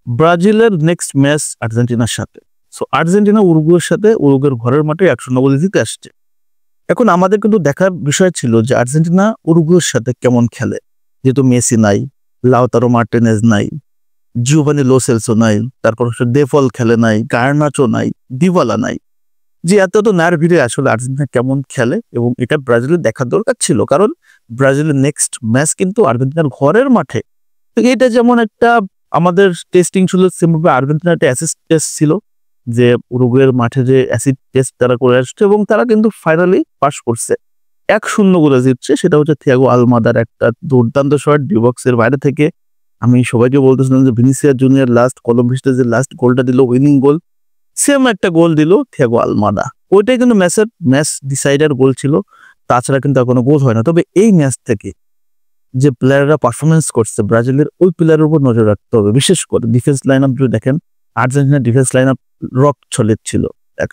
ব্রাজিলের next match আর্জেন্টিনার সাথে। সো আর্জেন্টিনা উরুগুয়ের সাথে উরুগুয়ের ঘরের মাঠে 1-0 গোলে জিতে আসছে। এখন আমাদের কিন্তু দেখার বিষয় ছিল যে আর্জেন্টিনা উরুগুয়ের সাথে কেমন খেলে। যেহেতু মেসি নাই, লাউতারো মার্টিনেজ নাই, জিওভানি লো সেলসো নাই, তারপর হচ্ছে দেফল খেলে নাই, গার্নাচো নাই, দিবালা নাই। যে এত নার ভিড়ে আসলে আর্জেন্টিনা কেমন খেলে এবং এটা ব্রাজিলের দেখার দরকার ছিল, কারণ ব্রাজিলের নেক্সট ম্যাচ কিন্তু আর্জেন্টিনার ঘরের মাঠে। তো এটা যেমন একটা আমাদের টেস্টিং ছিল, সেমভাবে আর্জেন্টিনার একটা অ্যাসিড টেস্ট ছিল যে উরুগুয়ের মাঠে যে অ্যাসিড টেস্ট তারা করে আসছে এবং তারা কিন্তু ফাইনালি পাস করছে, 1-0 গোলে জিতছে। সেটা হচ্ছে থিয়াগো আলমাদার একটা দুর্দান্ত শট ডিবক্সের বাইরে থেকে। আমি সবাইকে বলতেছিলাম যে ভিনিসিয়াস জুনিয়র লাস্ট কলম্বিয়াতে যে লাস্ট গোলটা দিল, উইনিং গোল, সেম একটা গোল দিল থিয়াগো আলমাদা। ওইটাই কিন্তু ম্যাচ ডিসাইডার গোল ছিল, তাছাড়া কিন্তু আর কোনো গোল হয় না। তবে এই ম্যাচ থেকে যে প্লেয়াররা পারফরমেন্স করছে ব্রাজিলের, ওই প্লেয়ারের উপর নজর রাখতে হবে। বিশেষ করে ডিফেন্স লাইন আপ যদি দেখেন, আর্জেন্টিনার ডিফেন্স লাইন আপ রক চলিত ছিল।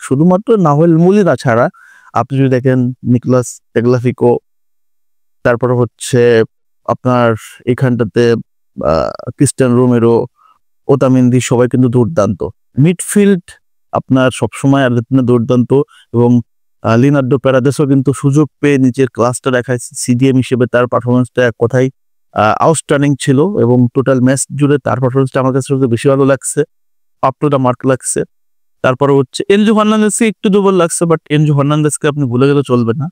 শুধুমাত্র নাহুয়েল মুলিনা ছাড়া আপনি যদি দেখেন নিকলাস টেগলাফিকো, তারপর হচ্ছে আপনার এখানটাতে ক্রিস্টিয়ান রোমেরো, ওতামেন্দি, সবাই কিন্তু দুর্দান্ত। মিডফিল্ড আপনার সবসময় আর্জেন্টিনা দুর্দান্ত এবং লিনার্দো প্যারাদেসও কিন্তু সুযোগ পেয়ে নিজের ক্লাসটা দেখায়। সিডিএম হিসেবে তার পারফরমেন্সটা এক কথায় আউটস্ট্যান্ডিং ছিল এবং টোটাল ম্যাচ জুড়ে তার পারফরমেন্সটা আমার কাছে সবচেয়ে বেশি ভালো লাগছে, পাপটোটা মার্ক লাগছে। তারপরে হচ্ছে এনজো ফার্নান্দেসকে একটু দুর্বল লাগছে, বাট এনজো ফার্নান্দেসকে আপনি ভুলে গেলে চলবে না।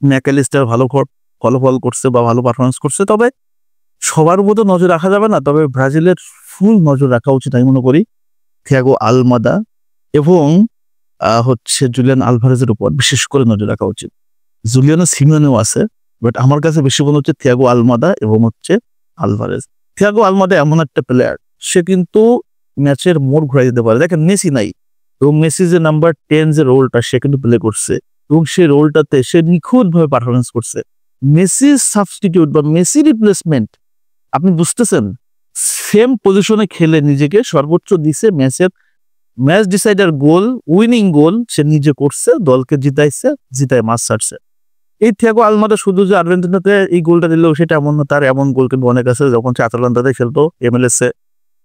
ম্যাকালিস্টার ভালো ফলাফল করছে বা ভালো পারফরমেন্স করছে, তবে সবার উপর তো নজর রাখা যাবে না। তবে ব্রাজিলের ফুল নজর রাখা উচিত আমি মনে করি থিয়াগো আলমাদা এবং হচ্ছে জুলিয়ান আলভারেজের উপর বিশেষ করে নজর রাখা উচিত। জুলিয়ানো সিমিওনেও আছে, বাট আমার কাছে বেশি মনে হচ্ছে থিয়াগো আলমাদা এবং হচ্ছে আলভারেজ। থিয়াগো আলমাদা এমন একটা প্লেয়ার, সে কিন্তু ম্যাচের মোড় ঘুরাই দিতে পারে। দেখেন মেসি নাই এবং মেসি যে নাম্বার 10 যে রোলটা সে কিন্তু প্লে করছে এবং সেই রোলটাতে সে নিখুঁতভাবে পারফরমেন্স করছে। মেসির সাবস্টিটিউট বা মেসি রিপ্লেসমেন্ট, আপনি বুঝতেছেন, সেম পজিশনে খেলে নিজেকে সর্বোচ্চ দিছে, ম্যাচ ডিসাইডার গোল, উইনিং গোল সে নিজে করছে, দলকে জিতায় মাস ছাড়ছে। এই থিয়াগো আলমাদা শুধু যে আর্জেন্টিনাতে এই গোলটা দিল সেটা এমন না, তার এমন গোল কিন্তু অনেক আছে। যখন সে আতালান্তাতে খেলতো MLS-এ,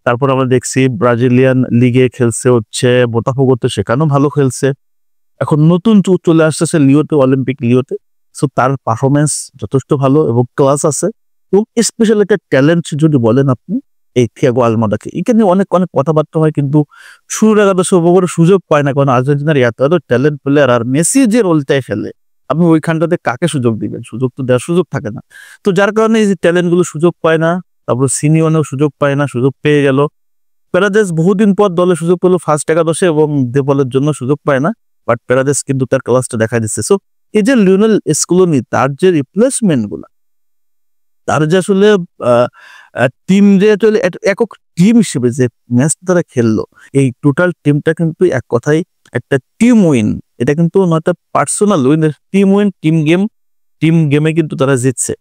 তারপর আমরা দেখছি ব্রাজিলিয়ান লিগে খেলছে হচ্ছে বোতাফোগোতে, সেখানেও ভালো খেলছে। এখন নতুন চলে আসতেছে লিওতে, অলিম্পিক লিওতে। সো তার পারফরমেন্স যথেষ্ট ভালো এবং ক্লাস আছে এবং স্পেশাল একটা ট্যালেন্ট যদি বলেন আপনি এই থিয়াগো আলমাদাকে। এখানে অনেক কথাবার্তা হয় কিন্তু শুরুর আগে সুযোগ পায় না, কারণ আর্জেন্টিনার এত ট্যালেন্ট প্লেয়ার আর মেসি যে রোলটাই খেলে, আপনি ওইখানটাতে কাকে সুযোগ দিবেন? সুযোগ তো দেওয়ার সুযোগ থাকে না। তো যার কারণে এই যে ট্যালেন্ট গুলো সুযোগ পায় না, তারপর সিনিয়নেও সুযোগ পায় না, সুযোগ পেয়ে গেল। প্যারাদেস বহুদিন পর দলে সুযোগ পেলো ফার্স্ট একাদশে এবং দেবলের জন্য সুযোগ পায় না, বাট প্যারাদেস কিন্তু তার ক্লাসটা দেখা দিচ্ছে। সো এই যে লিওনেল স্কলোনি, তার যে রিপ্লেসমেন্ট গুলা, তার যে আসলে টিম যে একক টিম হিসেবে যে ম্যাচ তারা খেললো, এই টোটাল টিমটা কিন্তু এক কথায় একটা টিম উইন। এটা কিন্তু নয়টা personal win, team win, team গেমে কিন্তু তারা জিতছে।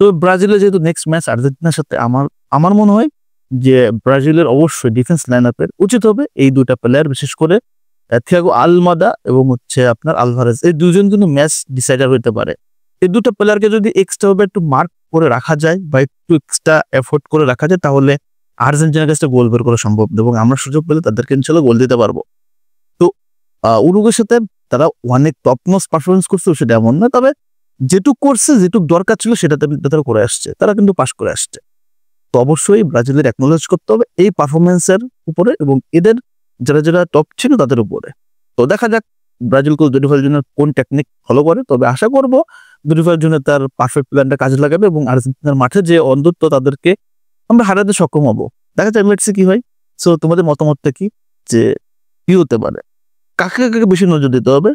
তো ব্রাজিলের যেহেতু নেক্সট ম্যাচ আর্জেন্টিনার সাথে, আমার মনে হয় যে ব্রাজিলের অবশ্যই ডিফেন্স লাইন আপের উচিত হবে এই দুটা প্লেয়ার, বিশেষ করে থিয়াগো আলমাদা এবং হচ্ছে আপনার আলভারেজ, এই দুজন কিন্তু ম্যাচ ডিসাইডার হতে পারে। এই দুটো প্লেয়ারকে যদি এক্সট্রা ভাবে একটু মার্ক করে রাখা যায় বা একটু এক্সট্রা এফোর্ট করে রাখা যায়, তাহলে আর্জেন্টিনার কাছে গোল বের করা সম্ভব এবং আমরা সুযোগ পেলে তাদেরকে ইনশাল্লাহ গোল দিতে পারবো। তো উরুগুয়ের সাথে তারা অনেক টপ নচ পারফরমেন্স করছে সেটা এমন না, তবে যেটুক করছে, যেটুক দরকার ছিল সেটা তারা করে আসছে, তারা কিন্তু পাস করে আসছে। তো অবশ্যই ব্রাজিলের অ্যাকনোলেজ করতে হবে এই পারফরমেন্সের উপরে এবং এদের যারা টপ ছিল তাদের উপরে। তো দেখা যাক ব্রাজিল কোচ ডরিফাইয়ের জন্য কোন টেকনিক ফলো করে। তবে আশা করবো ডরিফাইয়ের জন্য তার পারফেক্ট প্ল্যানটা কাজে লাগাবে এবং আর্জেন্টিনার মাঠে যে অন্ধত্ব তাদেরকে আমরা হারাতে সক্ষম হবো। দেখা যাক লেটস সি কি হয়। সো তোমাদের মতামতটা কি, যে কি হতে পারে, কাকে বেশি নজর দিতে হবে,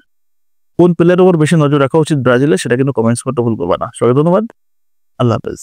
কোন প্লেয়ারের উপর বেশি নজর রাখা উচিত ব্রাজিলের, সেটা কিন্তু কমেন্টস করতে ভুল করবে না। সবাই ধন্যবাদ, আল্লাহ হাফেজ।